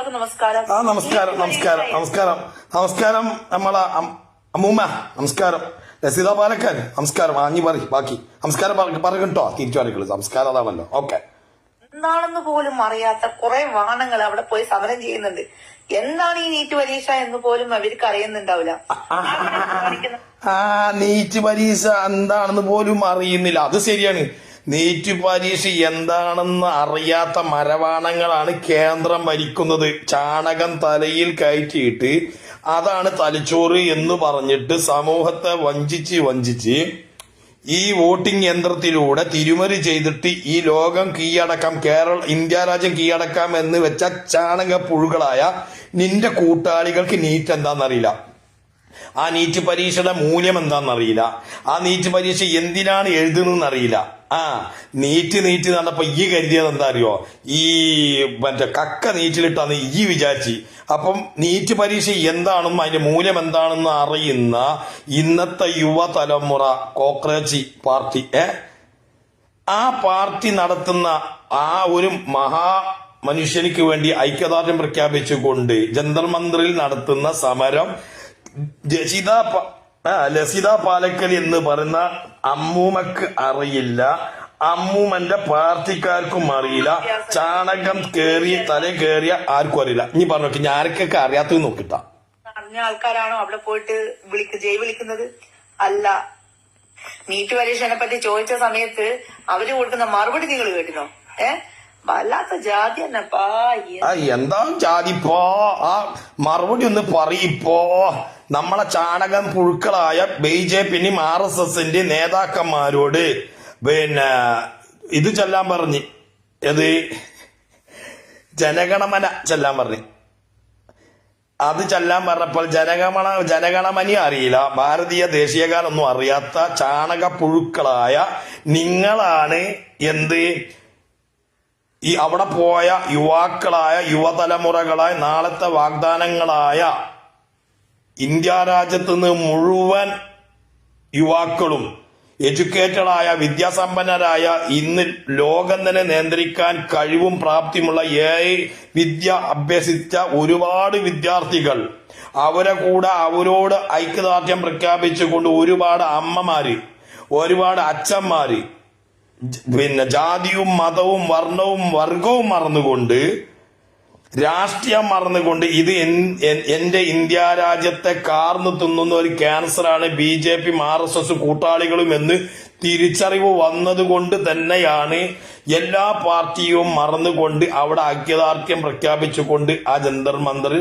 എല്ലാവർക്കും നമസ്കാരം. നമസ്കാരം നമ്മളെ അമ്മൂമ്മ. നമസ്കാരം ലസിത പാലക്കൻ. നമസ്കാരം. ആഞ്ഞി ബാക്കി നമസ്കാരം പറഞ്ഞിട്ടോ തിരിച്ചു പറയുള്ളൂ. സംസ്കാരം അതാണല്ലോ. ഓക്കെ. എന്താണെന്ന് പോലും അറിയാത്ത കുറെ വാഹനങ്ങൾ അവിടെ പോയി സമരം ചെയ്യുന്നുണ്ട്. എന്താണ് ഈ നീറ്റ് പരീക്ഷ എന്ന് പോലും അവർക്ക് അറിയുന്നുണ്ടാവില്ല. നീറ്റ് പരീക്ഷ എന്താണെന്ന് പോലും അറിയുന്നില്ല. അത് ശരിയാണ്. നീറ്റ് പരീക്ഷ എന്താണെന്ന് അറിയാത്ത മരവാണങ്ങളാണ് കേന്ദ്രം ഭരിക്കുന്നത്. ചാണകം തലയിൽ കയറ്റിയിട്ട് അതാണ് തലച്ചോറ് എന്ന് പറഞ്ഞിട്ട് സമൂഹത്തെ വഞ്ചിച്ച് ഈ വോട്ടിംഗ് യന്ത്രത്തിലൂടെ തിരുമറി ചെയ്തിട്ട് ഈ ലോകം കീഴടക്കാം, ഇന്ത്യ രാജ്യം കീഴടക്കാം എന്ന് വെച്ച ചാണക പുഴുകളായ നിന്റെ കൂട്ടാളികൾക്ക് നീറ്റ് എന്താണെന്നറിയില്ല. ആ നീറ്റ് പരീക്ഷയുടെ മൂല്യം എന്താണെന്നറിയില്ല. ആ നീറ്റ് പരീക്ഷ എന്തിനാണ് എഴുതുന്നറിയില്ല. നീറ്റ് നടന്നപ്പോ ഈ കരുതിയത് എന്താ അറിയോ? ഈ മറ്റേ കക്ക നീറ്റിലിട്ടാന്ന് ഈ വിചാരിച്ച്. അപ്പം നീറ്റ് പരീക്ഷ എന്താണെന്നും അതിന്റെ മൂല്യം എന്താണെന്ന് അറിയുന്ന ഇന്നത്തെ യുവതലമുറ കോക്രോച്ച് പാർട്ടി ആ പാർട്ടി നടത്തുന്ന ആ ഒരു മനുഷ്യനിക്ക് വേണ്ടി ഐക്യദാർഢ്യം പ്രഖ്യാപിച്ചുകൊണ്ട് ജന്തർ മന്ദിറിൽ നടത്തുന്ന സമരം ലസിത പാലക്കൽ എന്ന് പറയുന്ന അമ്മൂമ്മക്ക് അറിയില്ല, അമ്മൂമ്മന്റെ പാർട്ടിക്കാർക്കും അറിയില്ല, ചാണകം തല കേറിയ ആർക്കും അറിയില്ല. ഇനി പറഞ്ഞു ഞാൻ ആർക്കൊക്കെ അറിയാത്തത് നോക്കിട്ടാ. അറിഞ്ഞ ആൾക്കാരാണോ അവിടെ പോയിട്ട് വിളിക്കുന്നത്? അല്ല. നീറ്റ് പരീക്ഷനെ പറ്റി ചോദിച്ച സമയത്ത് അവര് കൊടുക്കുന്ന മറുപടി നിങ്ങൾ കേട്ടിനോ? വല്ലാത്ത ജാതി തന്നെപ്പാ. എന്താ ജാതിപ്പോ? ആ മറുപടി ഒന്ന് പറയിപ്പോ. നമ്മളെ ചാണകം പുഴുക്കളായ BJPന്റെയും RSSന്റെ നേതാക്കന്മാരോട് ഇത് ചെല്ലാൻ പറഞ്ഞ്, ഏത് ജനഗണമന ചെല്ലാൻ പറഞ്ഞ്. അത് ചെല്ലാൻ പറഞ്ഞപ്പോൾ ജനഗണമനി അറിയില്ല, ഭാരതീയ ദേശീയഗാനൊന്നും അറിയാത്ത ചാണക പുഴുക്കളായ നിങ്ങളാണ് ഈ അവിടെ പോയ യുവാക്കളായ യുവതലമുറകളായ നാളത്തെ വാഗ്ദാനങ്ങളായ ഇന്ത്യ രാജ്യത്ത് നിന്ന് മുഴുവൻ യുവാക്കളും എഡ്യൂക്കേറ്റഡായ വിദ്യാസമ്പന്നരായ ഇന്ന് ലോകം തന്നെ നിയന്ത്രിക്കാൻ കഴിവും പ്രാപ്തിയുമുള്ള വിദ്യ അഭ്യസിച്ച ഒരുപാട് വിദ്യാർത്ഥികൾ, അവരോട് ഐക്യദാർഢ്യം പ്രഖ്യാപിച്ചുകൊണ്ട് ഒരുപാട് അമ്മമാര്, ഒരുപാട് അച്ഛന്മാര് ജാതിയും മതവും വർഗവും മറന്നുകൊണ്ട്, രാഷ്ട്രീയം മറന്നുകൊണ്ട് ഇത് എന്റെ ഇന്ത്യ രാജ്യത്തെ കാർന്നു തിന്നുന്ന ഒരു ക്യാൻസറാണ് BJP RSS കൂട്ടാളികളും എന്ന് തിരിച്ചറിവ് വന്നതുകൊണ്ട് തന്നെയാണ് എല്ലാ പാർട്ടിയും മറന്നുകൊണ്ട് അവിടെ ഐക്യദാർഢ്യം പ്രഖ്യാപിച്ചുകൊണ്ട് ആ ജന്തർ മന്ദിർ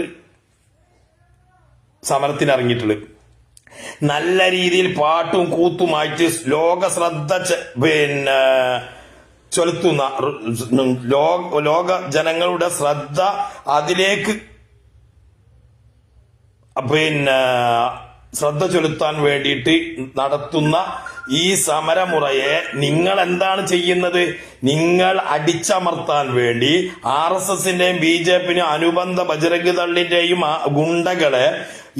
സമരത്തിനിറങ്ങിയിട്ടുള്ളത്. നല്ല രീതിയിൽ പാട്ടും കൂത്തുമായിട്ട് ലോക ശ്രദ്ധ ചെലുത്തുന്ന ലോക ജനങ്ങളുടെ ശ്രദ്ധ അതിലേക്ക് ശ്രദ്ധ ചെലുത്താൻ വേണ്ടിയിട്ട് നടത്തുന്ന ഈ സമരമുറയെ നിങ്ങൾ എന്താണ് ചെയ്യുന്നത്? നിങ്ങൾ അടിച്ചമർത്താൻ വേണ്ടി RSSന്റെയും BJPന്റെയും അനുബന്ധ ബജരംഗ് ദളിന്റെയും ഗുണ്ടകളെ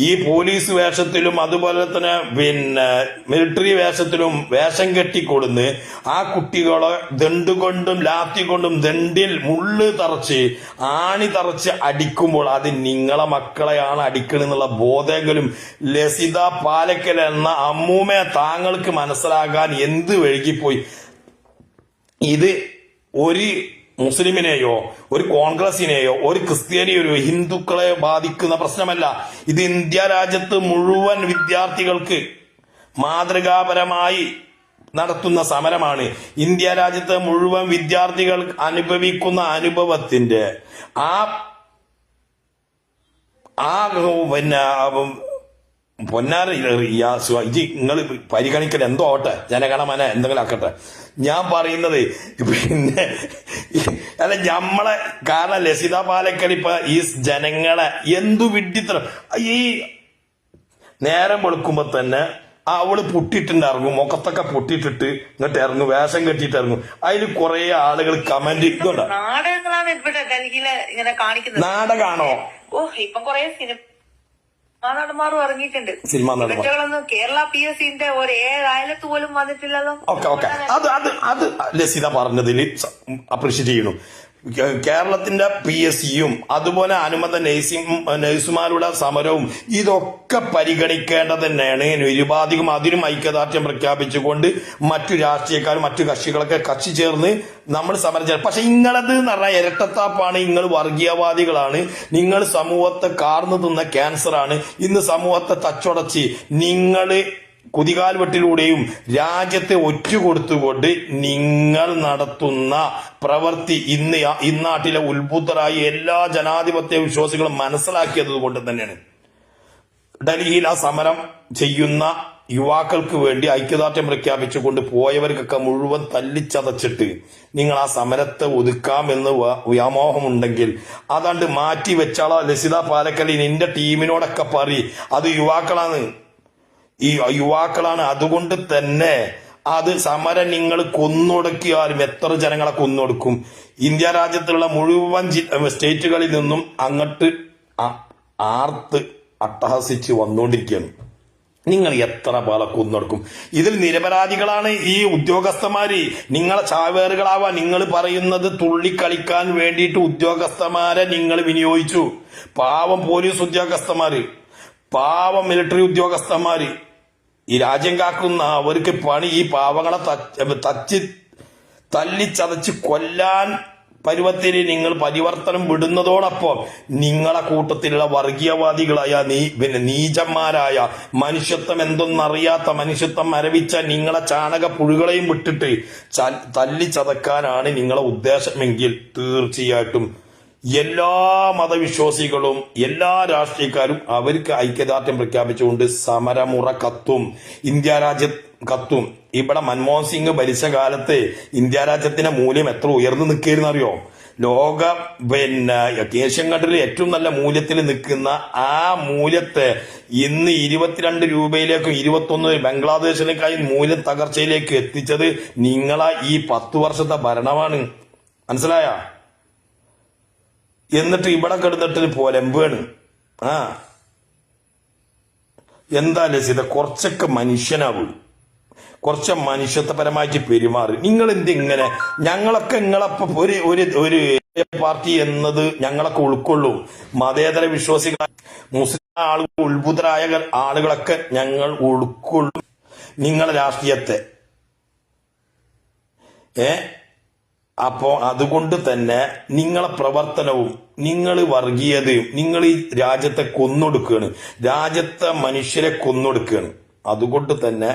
ഈ പോലീസ് വേഷത്തിലും അതുപോലെ തന്നെ മിലിറ്ററി വേഷത്തിലും വേഷം കെട്ടിക്കൊടുന്ന് ആ കുട്ടികളെ ദണ്ടുകൊണ്ടും ലാത്തികൊണ്ടും ദണ്ടിൽ മുള്ളു തറച്ച് ആണി തറച്ച് അടിക്കുമ്പോൾ അത് നിങ്ങളെ മക്കളെയാണ് അടിക്കണെന്നുള്ള ബോധമെങ്കിലും ലസിത പാലക്കൽ എന്ന അമ്മൂമ്മയെ താങ്കൾക്ക് മനസ്സിലാകാൻ എന്ത് വഴുകിപ്പോയി? ഇത് ഒരു മുസ്ലിമിനെയോ ഒരു കോൺഗ്രസിനെയോ ഒരു ക്രിസ്ത്യാനിയോ ഒരു ഹിന്ദുക്കളെ ബാധിക്കുന്ന പ്രശ്നമല്ല. ഇത് ഇന്ത്യ രാജ്യത്ത് മുഴുവൻ വിദ്യാർത്ഥികൾക്ക് മാതൃകാപരമായി നടത്തുന്ന സമരമാണ്. ഇന്ത്യ രാജ്യത്തെ മുഴുവൻ വിദ്യാർത്ഥികൾ അനുഭവിക്കുന്ന അനുഭവത്തിന്റെ പൊന്നാര ഇത് നിങ്ങൾ പരിഗണിക്കൽ എന്തോ ആവട്ടെ, ജനഗണമന എന്തെങ്കിലും ആക്കട്ടെ. ഞാൻ പറയുന്നത് അല്ല നമ്മളെ, കാരണം ലസിത പാലക്കൽ ഇപ്പൊ ഈ ജനങ്ങളെ എന്തു വിഡ്ഢിത്തരം. ഈ നേരം വെളുക്കുമ്പോ തന്നെ അവള് പൊട്ടിട്ടുണ്ടായിരുന്നു, മുഖത്തൊക്കെ പൊട്ടിട്ടിട്ട് ഇങ്ങോട്ട് ഇറങ്ങും, വേഷം കെട്ടിട്ട് ഇറങ്ങും. അതിൽ കുറെ ആളുകൾ കമന്റ് ഇതുണ്ട്. നാടകങ്ങളാണ് ഇവിടെ ഡൽഹിയില് ഇങ്ങനെ കാണിക്കുന്നത്. നാടകാണോ? ഇപ്പം കുറെ നടന്മാരും ഇറങ്ങിയിട്ടുണ്ട്. സിനിമ നടന്മാർ കേരള PSCന്റെ ഒരു 7 അയലത്ത് പോലും വന്നിട്ടില്ലല്ലോ. ഓക്കെ അത് ലസിത പറഞ്ഞതിൽ അപ്രീഷിയേറ്റ് ചെയ്യണം. കേരളത്തിന്റെ PSCയും അതുപോലെ അനുബന്ധ നഴ്സുമാരുടെ സമരവും ഇതൊക്കെ പരിഗണിക്കേണ്ടത് തന്നെയാണ്. നിരുപാധികം അതിനും ഐക്യദാർഢ്യം പ്രഖ്യാപിച്ചുകൊണ്ട് മറ്റു രാഷ്ട്രീയക്കാരും മറ്റു കക്ഷികളൊക്കെ കക്ഷി ചേർന്ന് നമ്മൾ സമരം ചെയ്യണം. പക്ഷെ നിങ്ങളത് എന്ന് പറഞ്ഞാൽ ഇരട്ടത്താപ്പാണ്. നിങ്ങൾ വർഗീയവാദികളാണ്. നിങ്ങൾ സമൂഹത്തെ കാർന്നു തിന്ന ക്യാൻസറാണ്. ഇന്ന് സമൂഹത്തെ തച്ചുടച്ച് നിങ്ങൾ കുതികാൽ വെട്ടിലൂടെയും രാജ്യത്തെ ഒറ്റുകൊടുത്തുകൊണ്ട് നിങ്ങൾ നടത്തുന്ന പ്രവൃത്തി ഇന്നാട്ടിലെ ഉത്ഭുതരായ എല്ലാ ജനാധിപത്യ വിശ്വാസികളും മനസ്സിലാക്കിയത് കൊണ്ട് തന്നെയാണ്. ഡൽഹിയിൽ ആ സമരം ചെയ്യുന്ന യുവാക്കൾക്ക് വേണ്ടി ഐക്യദാർഢ്യം പ്രഖ്യാപിച്ചുകൊണ്ട് പോയവർക്കൊക്കെ മുഴുവൻ തല്ലിച്ചതച്ചിട്ട് നിങ്ങൾ ആ സമരത്തെ ഒതുക്കാമെന്ന് വ്യാമോഹമുണ്ടെങ്കിൽ അതാണ്ട് മാറ്റി വെച്ചാളോ. ലസിത പാലക്കലി നിന്റെ ടീമിനോടൊക്കെ പറയും അത് യുവാക്കളാണ്. അതുകൊണ്ട് തന്നെ അത് സമരം നിങ്ങൾ കൊന്നൊടുക്കിയാലും എത്ര ജനങ്ങളെ കൊന്നൊടുക്കും. ഇന്ത്യ രാജ്യത്തുള്ള മുഴുവൻ സ്റ്റേറ്റുകളിൽ നിന്നും അങ്ങോട്ട് ആർത്ത് അട്ടഹസിച്ച് വന്നുകൊണ്ടിരിക്കുകയാണ്. നിങ്ങൾ എത്ര പേരെ കൊന്നൊടുക്കും? ഇതിൽ നിരപരാധികളാണ് ഈ ഉദ്യോഗസ്ഥന്മാര്. നിങ്ങളെ ചാവേറുകളാവാ. നിങ്ങൾ പറയുന്നത് തുള്ളിക്കളിക്കാൻ വേണ്ടിയിട്ട് ഉദ്യോഗസ്ഥന്മാരെ നിങ്ങൾ വിനിയോഗിച്ചു. പാവം പോലീസ് ഉദ്യോഗസ്ഥന്മാര്, പാവം മിലിറ്ററി ഉദ്യോഗസ്ഥന്മാര്, ഈ രാജ്യം കാക്കുന്ന അവർക്ക് പണി ഈ പാവങ്ങളെ തല്ലിച്ചതച്ച് കൊല്ലാൻ പരുവത്തിൽ നിങ്ങൾ പരിവർത്തനം വിടുന്നതോടൊപ്പം നിങ്ങളെ കൂട്ടത്തിലുള്ള വർഗീയവാദികളായ നീചന്മാരായ മനുഷ്യത്വം എന്തൊന്നറിയാത്ത മനുഷ്യത്വം മരവിച്ച നിങ്ങളെ ചാണക പുഴുകളെയും വിട്ടിട്ട് തല്ലിച്ചതക്കാനാണ് നിങ്ങളെ ഉദ്ദേശമെങ്കിൽ തീർച്ചയായിട്ടും എല്ലാ മതവിശ്വാസികളും എല്ലാ രാഷ്ട്രീയക്കാരും അവർക്ക് ഐക്യദാർഢ്യം പ്രഖ്യാപിച്ചുകൊണ്ട് സമരമുറ കത്തും. ഇന്ത്യ രാജ്യം കത്തും. ഇവിടെ മൻമോഹൻ സിംഗ് ഭരിച്ച കാലത്ത് ഇന്ത്യ രാജ്യത്തിന്റെ മൂല്യം എത്ര ഉയർന്നു നിൽക്കുകയെന്ന് അറിയോ? ലോക ഏഷ്യൻ കൺട്രിയിൽ ഏറ്റവും നല്ല മൂല്യത്തിൽ നിൽക്കുന്ന ആ മൂല്യത്തെ ഇന്ന് 22 രൂപയിലേക്കും 21 ബംഗ്ലാദേശിലേക്കായി മൂല്യം തകർച്ചയിലേക്ക് എത്തിച്ചത് നിങ്ങളെ ഈ 10 വർഷത്തെ ഭരണമാണ്. മനസ്സിലായ? എന്നിട്ട് ഇവിടെ കിടന്നിട്ട് പോലെമ്പാണ്. എന്താ ലസിത, കുറച്ചൊക്കെ മനുഷ്യനാവും, കുറച്ച് മനുഷ്യത്വപരമായിട്ട് പെരുമാറി. നിങ്ങൾ എന്തിങ്ങനെ? ഞങ്ങളൊക്കെ നിങ്ങളപ്പോ ഒരു പാർട്ടി എന്നത് ഞങ്ങളൊക്കെ ഉൾക്കൊള്ളും. മതേതര വിശ്വാസികൾ, മുസ്ലിം ആളുകൾ, ഉത്ഭുതരായ ആളുകളൊക്കെ ഞങ്ങൾ ഉൾക്കൊള്ളും നിങ്ങളെ രാഷ്ട്രീയത്തെ. അപ്പോ അതുകൊണ്ട് തന്നെ നിങ്ങളെ പ്രവർത്തനവും നിങ്ങൾ വർഗീയതയും നിങ്ങൾ ഈ രാജ്യത്തെ കൊന്നൊടുക്കുകയാണ്, രാജ്യത്തെ മനുഷ്യരെ കൊന്നൊടുക്കുകയാണ്. അതുകൊണ്ട് തന്നെ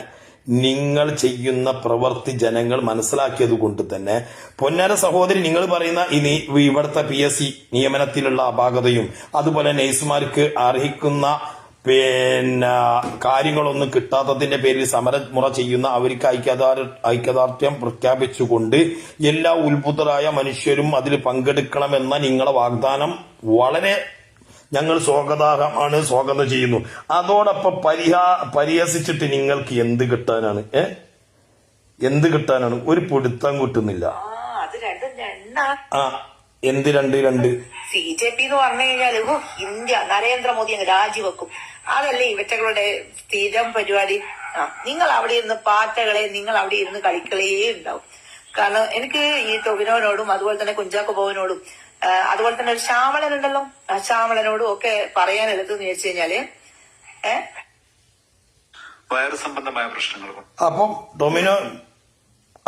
നിങ്ങൾ ചെയ്യുന്ന പ്രവൃത്തി ജനങ്ങൾ മനസ്സിലാക്കിയത് കൊണ്ട് തന്നെ പൊന്നാര സഹോദരി, നിങ്ങൾ പറയുന്ന ഇനി ഇവിടുത്തെ PSC നിയമനത്തിലുള്ള അപാകതയും അതുപോലെ നഴ്സുമാർക്ക് അർഹിക്കുന്ന കാര്യങ്ങളൊന്നും കിട്ടാത്തതിന്റെ പേരിൽ സമരമുറ ചെയ്യുന്ന അവർക്ക് ഐക്യദാർഢ്യം പ്രഖ്യാപിച്ചുകൊണ്ട് എല്ലാ ഉത്ഭുതരായ മനുഷ്യരും അതിൽ പങ്കെടുക്കണമെന്ന നിങ്ങളെ വാഗ്ദാനം വളരെ ഞങ്ങൾ സ്വാഗതം ചെയ്യുന്നു. അതോടൊപ്പം പരിഹസിച്ചിട്ട് നിങ്ങൾക്ക് എന്ത് കിട്ടാനാണ്? എന്ത് കിട്ടാനാണ്? ഒരു പിടുത്തം കിട്ടുന്നില്ല. എന്ത് രണ്ട് CJP എന്ന് പറഞ്ഞു കഴിഞ്ഞാല് ഇന്ത്യ നരേന്ദ്രമോദി അങ്ങ് രാജിവെക്കും. അതല്ലേ ഇവറ്റകളുടെ സ്ഥിരം പരിപാടി. നിങ്ങൾ അവിടെ ഇരുന്ന് പാറ്റകളെ നിങ്ങൾ അവിടെ ഇരുന്ന് കളിക്കളേ ഉണ്ടാവും. കാരണം എനിക്ക് ഈ ടൊവിനോനോടും അതുപോലെ തന്നെ കുഞ്ചാക്കോ ബോബനോടും അതുപോലെ തന്നെ ഒരു ശ്യാമളൻ ഉണ്ടല്ലോ, ആ ശ്യാമളനോടും ഒക്കെ പറയാനുള്ളത് എന്ന് വെച്ച് കഴിഞ്ഞാല് വയറ് സംബന്ധമായ പ്രശ്നങ്ങൾ. അപ്പം ടൊമിനോ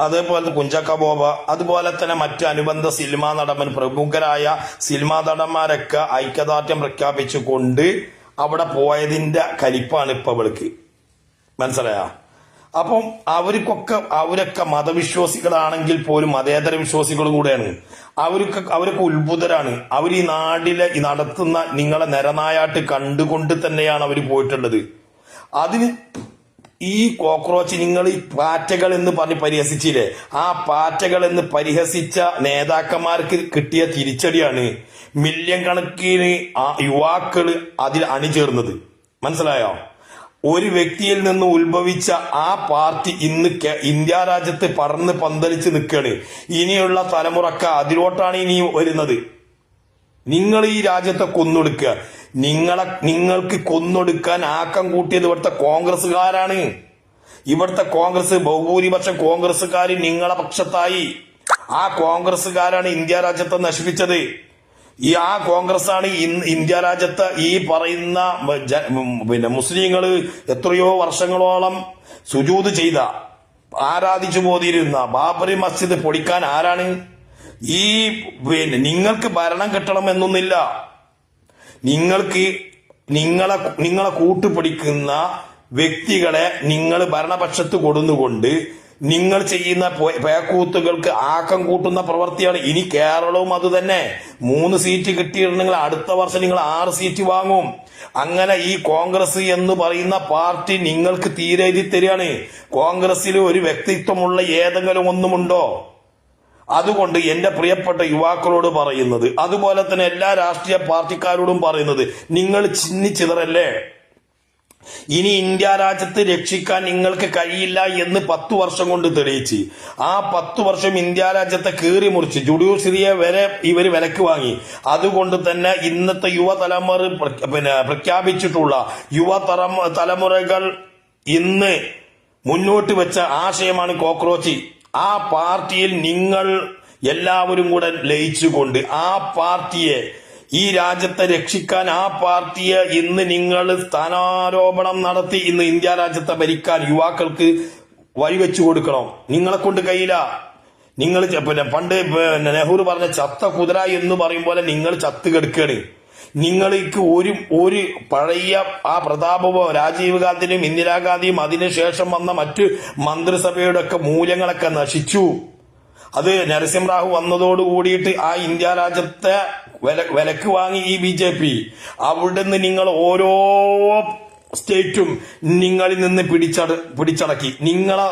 അതേപോലെ കുഞ്ചാക്കോ ബോബ അതുപോലെ തന്നെ മറ്റ് അനുബന്ധ സിനിമാ നടൻ പ്രമുഖരായ സിനിമാ നടന്മാരൊക്കെ ഐക്യദാർഢ്യം പ്രഖ്യാപിച്ചുകൊണ്ട് അവിടെ പോയതിന്റെ കലിപ്പാണ് ഇപ്പൊ അവൾക്ക്. മനസ്സിലായ? അപ്പം അവരൊക്കെ മതവിശ്വാസികളാണെങ്കിൽ പോലും മതേതര വിശ്വാസികളും കൂടെയാണ്. അവരൊക്കെ ഉത്ഭുതരാണ്. അവർ ഈ നാട്ടിലെ നടത്തുന്ന നിങ്ങളെ നിരനായാട്ട് കണ്ടുകൊണ്ട് തന്നെയാണ് അവർ പോയിട്ടുള്ളത്. അതിന് ഈ കോക്രോച്ച് നിങ്ങൾ ഈ പാറ്റകൾ എന്ന് പറഞ്ഞ് പരിഹസിച്ചില്ലേ, ആ പാറ്റകൾ എന്ന് പരിഹസിച്ച നേതാക്കന്മാർക്ക് കിട്ടിയ തിരിച്ചടിയാണ് മില്യൺ കണക്കിന് യുവാക്കള് അതിൽ അണിചേർന്നത്. മനസ്സിലായോ? ഒരു വ്യക്തിയിൽ നിന്ന് ഉത്ഭവിച്ച ആ പാർട്ടി ഇന്ന് ഇന്ത്യ രാജ്യത്ത് പറന്ന് പന്തലിച്ച് നിൽക്കുകയാണ്. ഇനിയുള്ള തലമുറക്ക അതിലോട്ടാണ് ഇനി വരുന്നത്. നിങ്ങൾ ഈ രാജ്യത്തെ കൊന്നൊടുക്കുക. നിങ്ങൾക്ക് കൊന്നൊടുക്കാൻ ആക്കം കൂട്ടിയത് ഇവിടുത്തെ കോൺഗ്രസ്സുകാരാണ്. ഇവിടുത്തെ കോൺഗ്രസ് ബഹുഭൂരിപക്ഷം കോൺഗ്രസ്സുകാർ നിങ്ങളെ പക്ഷത്തായി. ആ കോൺഗ്രസ്സുകാരാണ് ഇന്ത്യ രാജ്യത്തെ നശിപ്പിച്ചത്. ആ കോൺഗ്രസ് ആണ് ഇന്ത്യ രാജ്യത്ത് ഈ പറയുന്ന മുസ്ലിങ്ങള് എത്രയോ വർഷങ്ങളോളം സുജൂദ് ചെയ്ത ആരാധിച്ചു പോതിരുന്ന ബാബറി മസ്ജിദ് പൊളിക്കാൻ ആരാണ്? ഈ നിങ്ങൾക്ക് ഭരണം കിട്ടണമെന്നൊന്നില്ല. നിങ്ങൾക്ക് നിങ്ങളെ കൂട്ടുപിടിക്കുന്ന വ്യക്തികളെ നിങ്ങൾ ഭരണപക്ഷത്ത് കൊടുന്നുകൊണ്ട് നിങ്ങൾ ചെയ്യുന്ന പേക്കൂത്തുകൾക്ക് ആക്കം കൂട്ടുന്ന പ്രവൃത്തിയാണ്. ഇനി കേരളവും അത് തന്നെ. 3 സീറ്റ് കിട്ടിയിട്ടുണ്ടെങ്കിൽ അടുത്ത വർഷം നിങ്ങൾ 6 സീറ്റ് വാങ്ങും. അങ്ങനെ ഈ കോൺഗ്രസ് എന്ന് പറയുന്ന പാർട്ടി നിങ്ങൾക്ക് തീരെ എഴുതി തരികയാണ്. കോൺഗ്രസിൽ ഒരു വ്യക്തിത്വമുള്ള ഏതെങ്കിലും ഒന്നുമുണ്ടോ? അതുകൊണ്ട് എന്റെ പ്രിയപ്പെട്ട യുവാക്കളോട് പറയുന്നത്, അതുപോലെ തന്നെ എല്ലാ രാഷ്ട്രീയ പാർട്ടിക്കാരോടും പറയുന്നത്, നിങ്ങൾ ചിന്നിച്ചിതറല്ലേ. ഇനി ഇന്ത്യ രാജ്യത്ത് രക്ഷിക്കാൻ നിങ്ങൾക്ക് കഴിയില്ല എന്ന് 10 വർഷം കൊണ്ട് തെളിയിച്ച് ആ 10 വർഷം ഇന്ത്യ രാജ്യത്തെ കീറി മുറിച്ച് ജുഡീഷ്യറിയെ വരെ ഇവര് വിലക്ക് വാങ്ങി. അതുകൊണ്ട് തന്നെ ഇന്നത്തെ യുവതലമുറ പ്രഖ്യാപിച്ചിട്ടുള്ള തലമുറകൾ ഇന്ന് മുന്നോട്ട് വെച്ച ആശയമാണ് കോക്രോച്ച്. ആ പാർട്ടിയിൽ നിങ്ങൾ എല്ലാവരും കൂടെ ലയിച്ചുകൊണ്ട് ആ പാർട്ടിയെ, ഈ രാജ്യത്തെ രക്ഷിക്കാൻ ആ പാർട്ടിയെ ഇന്ന് നിങ്ങൾ സ്ഥാനാരോപണം നടത്തി ഇന്ന് ഇന്ത്യ രാജ്യത്തെ ഭരിക്കാൻ യുവാക്കൾക്ക് വഴിവെച്ചു കൊടുക്കണം. നിങ്ങളെ കൊണ്ട് കഴിയില്ല. നിങ്ങൾ പണ്ട് നെഹ്റു പറഞ്ഞ ചത്ത കുതിര എന്ന് പറയും പോലെ നിങ്ങൾ ചത്ത് കിടക്കുകയാണ്. നിങ്ങൾക്ക് ഒരു പഴയ ആ പ്രതാപവും രാജീവ് ഗാന്ധിയും ഇന്ദിരാഗാന്ധിയും അതിനുശേഷം വന്ന മറ്റ് മന്ത്രിസഭയുടെ ഒക്കെ മൂല്യങ്ങളൊക്കെ നശിച്ചു. അത് നരസിംഹറാവു വന്നതോട് കൂടിയിട്ട് ആ ഇന്ത്യ രാജ്യത്തെ വിലക്ക് വാങ്ങി ഈ BJP. അവിടുന്ന് നിങ്ങൾ ഓരോ സ്റ്റേറ്റും നിങ്ങളിൽ നിന്ന് പിടിച്ചടക്കി. നിങ്ങളെ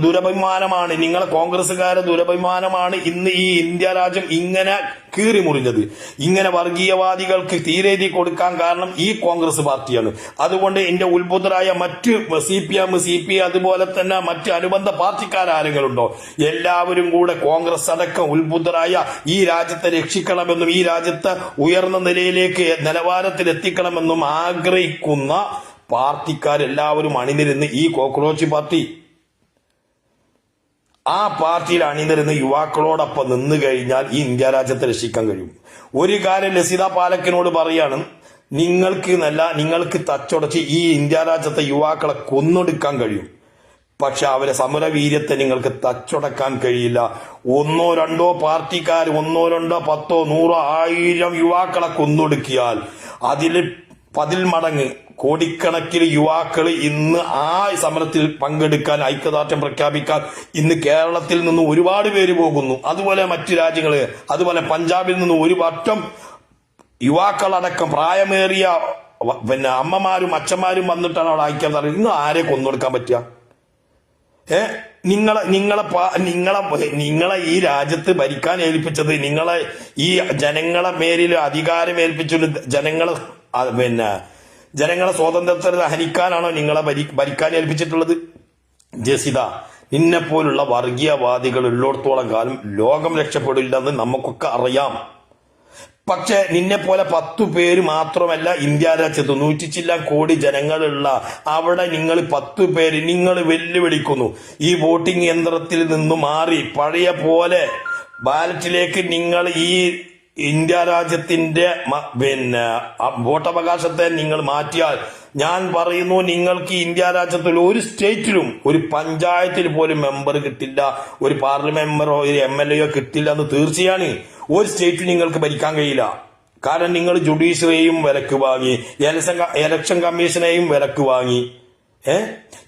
ദുരഭിമാനമാണ്, നിങ്ങളെ കോൺഗ്രസ്സുകാരെ ദുരഭിമാനമാണ് ഇന്ന് ഈ ഇന്ത്യ രാജ്യം ഇങ്ങനെ കീറി മുറിഞ്ഞത്. ഇങ്ങനെ വർഗീയവാദികൾക്ക് തീരെഴുതി കൊടുക്കാൻ കാരണം ഈ കോൺഗ്രസ് പാർട്ടിയാണ്. അതുകൊണ്ട് എന്റെ ഉത്ബുദ്ധരായ മറ്റ് CPI അതുപോലെ തന്നെ മറ്റ് അനുബന്ധ പാർട്ടിക്കാരെങ്കിലുണ്ടോ, എല്ലാവരും കൂടെ കോൺഗ്രസ് അടക്കം ഉത്ബുദ്ധരായ ഈ രാജ്യത്തെ രക്ഷിക്കണമെന്നും ഈ രാജ്യത്തെ ഉയർന്ന നിലവാരത്തിൽ എത്തിക്കണമെന്നും ആഗ്രഹിക്കുന്ന പാർട്ടിക്കാരെല്ലാവരും അണിനിരുന്ന് ഈ കോക്രോച്ച് പാർട്ടി, ആ പാർട്ടിയിൽ അണിനിരുന്ന യുവാക്കളോടൊപ്പം നിന്ന് കഴിഞ്ഞാൽ ഈ ഇന്ത്യ രാജ്യത്തെ രക്ഷിക്കാൻ കഴിയും. ഒരു കാര്യം ലസിത പാലക്കിനോട് പറയാണ്, നിങ്ങൾക്ക് തച്ചൊടച്ച് ഈ ഇന്ത്യ രാജ്യത്തെ യുവാക്കളെ കൊന്നൊടുക്കാൻ കഴിയും. പക്ഷെ അവരെ സമരവീര്യത്തെ നിങ്ങൾക്ക് തച്ചൊടക്കാൻ കഴിയില്ല. 1 2 പാർട്ടിക്കാർ 1 2 10 100 1000 യുവാക്കളെ കൊന്നൊടുക്കിയാൽ അതിൽ 10 മടങ്ങ് കോടിക്കണക്കിന് യുവാക്കൾ ഇന്ന് ആ സമരത്തിൽ പങ്കെടുക്കാൻ, ഐക്യദാർഢ്യം പ്രഖ്യാപിക്കാൻ ഇന്ന് കേരളത്തിൽ നിന്ന് ഒരുപാട് പേര് പോകുന്നു. അതുപോലെ മറ്റു രാജ്യങ്ങള്, അതുപോലെ പഞ്ചാബിൽ നിന്ന് ഒരു വട്ടം യുവാക്കളടക്കം പ്രായമേറിയ അമ്മമാരും അച്ഛന്മാരും വന്നിട്ടാണ് അവിടെ ഐക്യദാർഢ്യം. ഇന്ന് ആരെ കൊന്നൊടുക്കാൻ പറ്റുക? നിങ്ങളെ ഈ രാജ്യത്ത് ഭരിക്കാൻ ഏൽപ്പിച്ചത്, നിങ്ങളെ ഈ ജനങ്ങളെ മേലിൽ അധികാരം ഏൽപ്പിച്ചിട്ട് ജനങ്ങളെ സ്വാതന്ത്ര്യത്തെ ഹനിക്കാനാണോ നിങ്ങളെ ഭരിക്കാൻ ഏൽപ്പിച്ചിട്ടുള്ളത്? ജസിത, നിന്നെപ്പോലുള്ള വർഗീയവാദികൾ ഉള്ളിടത്തോളം കാലം ലോകം രക്ഷപ്പെടില്ലെന്ന് നമുക്കൊക്കെ അറിയാം. പക്ഷെ നിന്നെ പോലെ 10 പേര് മാത്രമല്ല ഇന്ത്യ രാജ്യത്ത് 100 ചില്ലാൻ കോടി ജനങ്ങളുള്ള അവിടെ നിങ്ങൾ 10 പേര് നിങ്ങൾ വെല്ലുവിളിക്കുന്നു. ഈ വോട്ടിംഗ് യന്ത്രത്തിൽ നിന്ന് മാറി പഴയ പോലെ ബാലറ്റിലേക്ക് നിങ്ങൾ ഈ ഇന്ത്യ രാജ്യത്തിന്റെ വോട്ടവകാശത്തെ നിങ്ങൾ മാറ്റിയാൽ ഞാൻ പറയുന്നു, നിങ്ങൾക്ക് ഇന്ത്യ രാജ്യത്തിൽ ഒരു സ്റ്റേറ്റിലും ഒരു പഞ്ചായത്തിൽ പോലും മെമ്പർ കിട്ടില്ല, ഒരു പാർലമെന്റ് മെമ്പറോ ഒരു MLA കിട്ടില്ല എന്ന് തീർച്ചയാണ്. ഒരു സ്റ്റേറ്റിൽ നിങ്ങൾക്ക് ഭരിക്കാൻ കഴിയില്ല. കാരണം നിങ്ങൾ ജുഡീഷ്യറിയെയും വിലക്ക് വാങ്ങി, ഇലക്ഷൻ കമ്മീഷനെയും വിലക്ക് വാങ്ങി.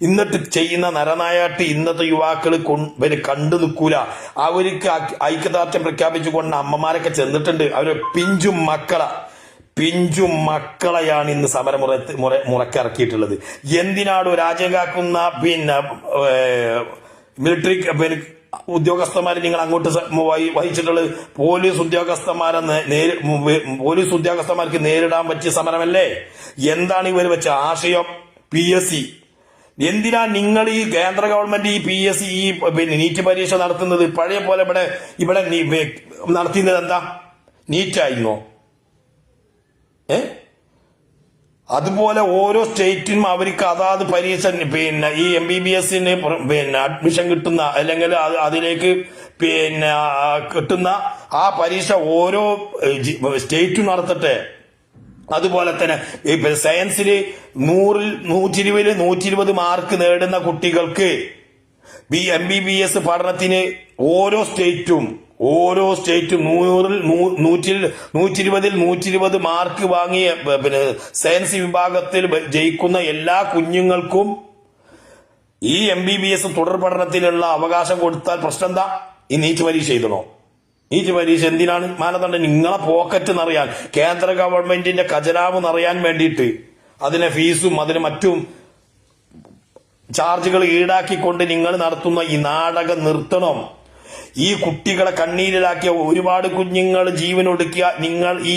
എന്നിട്ട് ചെയ്യുന്ന നരനായാട്ട് ഇന്നത്തെ യുവാക്കൾ കണ്ടു നിൽക്കൂല. അവർക്ക് ഐക്യദാർഢ്യം പ്രഖ്യാപിച്ചുകൊണ്ട് അമ്മമാരൊക്കെ ചെന്നിട്ടുണ്ട്. അവര് പിഞ്ചു മക്കളെയാണ് ഇന്ന് മുറക്കിറക്കിയിട്ടുള്ളത്. എന്തിനാണ് രാജ്യം മിലിറ്ററി ഉദ്യോഗസ്ഥന്മാരെ നിങ്ങൾ അങ്ങോട്ട് വഹിച്ചിട്ടുള്ളത്? പോലീസ് ഉദ്യോഗസ്ഥന്മാർക്ക് നേരിടാൻ പറ്റിയ സമരമല്ലേ? എന്താണ് ഇവർ വെച്ച ആശയം? PSC. എന്തിനാ നിങ്ങൾ ഈ കേന്ദ്ര ഗവൺമെന്റ് ഈ PSC ഈ നീറ്റ് പരീക്ഷ നടത്തുന്നത്? പഴയ പോലെ ഇവിടെ നടത്തുന്നത് എന്താ? നീറ്റായിരുന്നോ? അതുപോലെ ഓരോ സ്റ്റേറ്റിനും അവർക്ക് അതാത് പരീക്ഷ ഈ MBBS അഡ്മിഷൻ കിട്ടുന്ന അല്ലെങ്കിൽ അതിലേക്ക് പിന്നെ കിട്ടുന്ന ആ പരീക്ഷ ഓരോ സ്റ്റേറ്റും നടത്തട്ടെ. അതുപോലെ തന്നെ സയൻസിൽ 100-ൽ 120 മാർക്ക് നേടുന്ന കുട്ടികൾക്ക് MBBS പഠനത്തിന് ഓരോ സ്റ്റേറ്റും 100-ൽ 120 മാർക്ക് വാങ്ങിയ പിന്നെ സയൻസ് വിഭാഗത്തിൽ ജയിക്കുന്ന എല്ലാ കുഞ്ഞുങ്ങൾക്കും ഈ MBBS തുടർ പഠനത്തിനുള്ള അവകാശം കൊടുത്താൽ പ്രശ്നം എന്താ? ഈ നീറ്റ് പരീക്ഷ എഴുതണോ? നീറ്റ് പരീക്ഷ എന്തിനാണ്? മാനദണ്ഡം നിങ്ങളെ പോക്കറ്റ് നിറയാൻ, കേന്ദ്ര ഗവൺമെന്റിന്റെ ഖജനാവ് നിറയാൻ വേണ്ടിയിട്ട് അതിനെ ഫീസും അതിന് മറ്റും ചാർജുകൾ ഈടാക്കിക്കൊണ്ട് നിങ്ങൾ നടത്തുന്ന ഈ നാടകം നിർത്തണം. ഈ കുട്ടികളെ കണ്ണീരിലാക്കിയ ഒരുപാട് കുഞ്ഞുങ്ങൾ ജീവനൊടുക്കിയ നിങ്ങൾ ഈ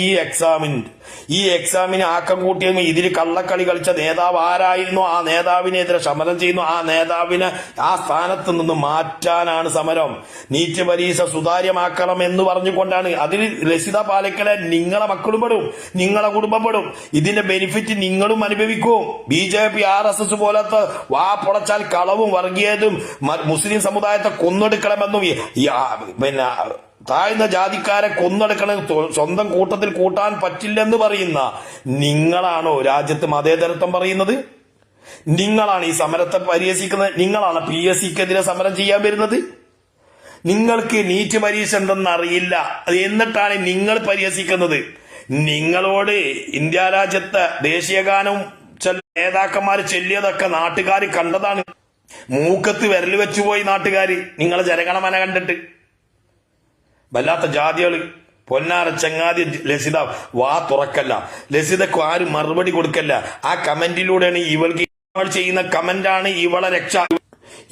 എക്സാമിന് ആക്കം കൂട്ടിയെങ്കിൽ ഇതിൽ കള്ളക്കളി കളിച്ച നേതാവ് ആരായിരുന്നു? ആ നേതാവിനെതിരെ സമരം ചെയ്യുന്നു. ആ നേതാവിനെ ആ സ്ഥാനത്ത് നിന്ന് മാറ്റാനാണ് സമരം. നീറ്റ് പരീക്ഷ സുതാര്യമാക്കണം എന്ന് പറഞ്ഞുകൊണ്ടാണ്. അതിൽ ലസിത പാലക്കലെ നിങ്ങളെ മക്കളും പെടും, നിങ്ങളെ കുടുംബം പെടും. ഇതിന്റെ ബെനിഫിറ്റ് നിങ്ങളും അനുഭവിക്കും. BJP RSS പോലത്തെ വാ പൊളച്ചാൽ കളവും വർഗീയതും മുസ്ലിം സമുദായത്തെ കൊന്നെടുക്കണമെന്നും പിന്നെ താഴ്ന്ന ജാതിക്കാരെ കൊന്നെടുക്കണം, സ്വന്തം കൂട്ടത്തിൽ കൂട്ടാൻ പറ്റില്ലെന്ന് പറയുന്ന നിങ്ങളാണോ രാജ്യത്ത് മതേതരത്വം പറയുന്നത്? നിങ്ങളാണ് ഈ സമരത്തെ പരിഹസിക്കുന്നത്. നിങ്ങളാണ് PSCക്കെതിരെ സമരം ചെയ്യാൻ വരുന്നത്. നിങ്ങൾക്ക് നീറ്റ് പരീക്ഷ എന്തെന്ന് അറിയില്ല, എന്നിട്ടാണ് നിങ്ങൾ പരിഹസിക്കുന്നത്. നിങ്ങളോട് ഇന്ത്യ രാജ്യത്തെ ദേശീയഗാനം നേതാക്കന്മാർ ചൊല്ലിയതൊക്കെ നാട്ടുകാർ കണ്ടതാണ്. മൂക്കത്ത് വിരൽ വെച്ചുപോയി നാട്ടുകാര് നിങ്ങളെ ജനഗണമന കണ്ടിട്ട്. വല്ലാത്ത ജാതികള്. പൊന്നാര ചങ്ങാതി ലസിത വാ തുറക്കല്ല, ലസിതക്ക് ആരും മറുപടി കൊടുക്കല്ല. ആ കമന്റിലൂടെയാണ് ഇവൾക്ക് ചെയ്യുന്ന കമന്റാണ് ഇവളെ രക്ഷ,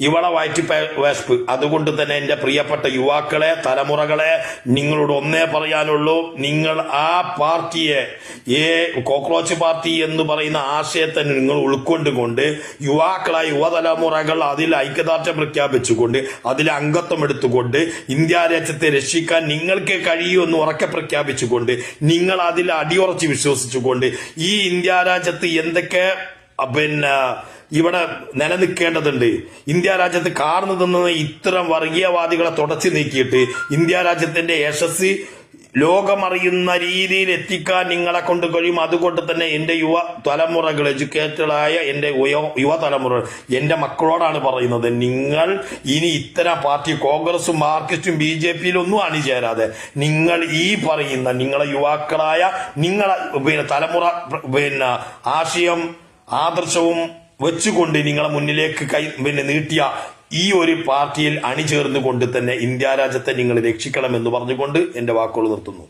ഇവളെ വയറ്റി വേസ്പ്. അതുകൊണ്ട് തന്നെ എന്റെ പ്രിയപ്പെട്ട യുവാക്കളെ, തലമുറകളെ, നിങ്ങളോട് ഒന്നേ പറയാനുള്ളൂ. നിങ്ങൾ ആ പാർട്ടിയെ, കോക്രോച്ച് പാർട്ടി എന്ന് പറയുന്ന ആശയത്തെ നിങ്ങൾ ഉൾക്കൊണ്ടുകൊണ്ട് യുവാക്കളായ യുവതലമുറകൾ അതിൽ ഐക്യദാർഢ്യം പ്രഖ്യാപിച്ചുകൊണ്ട് അതിൽ അംഗത്വം എടുത്തുകൊണ്ട് ഇന്ത്യ രാജ്യത്തെ രക്ഷിക്കാൻ നിങ്ങൾക്ക് കഴിയുമെന്ന് ഉറക്കെ പ്രഖ്യാപിച്ചുകൊണ്ട് നിങ്ങൾ അതിൽ അടിയുറച്ച് വിശ്വസിച്ചുകൊണ്ട് ഈ ഇന്ത്യ രാജ്യത്ത് എന്തൊക്കെ പിന്നെ ഇവിടെ നിലനിൽക്കേണ്ടതുണ്ട്. ഇന്ത്യ രാജ്യത്ത് കാർന്നു തിന്നുന്ന ഇത്തരം വർഗീയവാദികളെ തുടച്ചു നീക്കിയിട്ട് ഇന്ത്യ രാജ്യത്തിന്റെ യശസ് ലോകമറിയുന്ന രീതിയിൽ എത്തിക്കാൻ നിങ്ങളെ കൊണ്ട് കഴിയും. അതുകൊണ്ട് തന്നെ എന്റെ യുവ തലമുറകൾ, എഡ്യൂക്കേറ്റഡായ എന്റെ യുവതലമുറ, എന്റെ മക്കളോടാണ് പറയുന്നത്, നിങ്ങൾ ഇനി ഇത്തരം പാർട്ടി കോൺഗ്രസും മാർക്സിസ്റ്റും BJPയിലൊന്നും അണിചേരാതെ നിങ്ങൾ ഈ പറയുന്ന നിങ്ങളെ യുവാക്കളായ നിങ്ങളെ തലമുറ ആശയം ആദർശവും വെച്ചുകൊണ്ട് നിങ്ങളെ മുന്നിലേക്ക് നീട്ടിയ ഈ ഒരു പാർട്ടിയിൽ അണിചേർന്നുകൊണ്ട് തന്നെ ഇന്ത്യ രാജ്യത്തെ നിങ്ങൾ രക്ഷിക്കണമെന്ന് പറഞ്ഞുകൊണ്ട് എന്റെ വാക്കുകൾ നിർത്തുന്നു.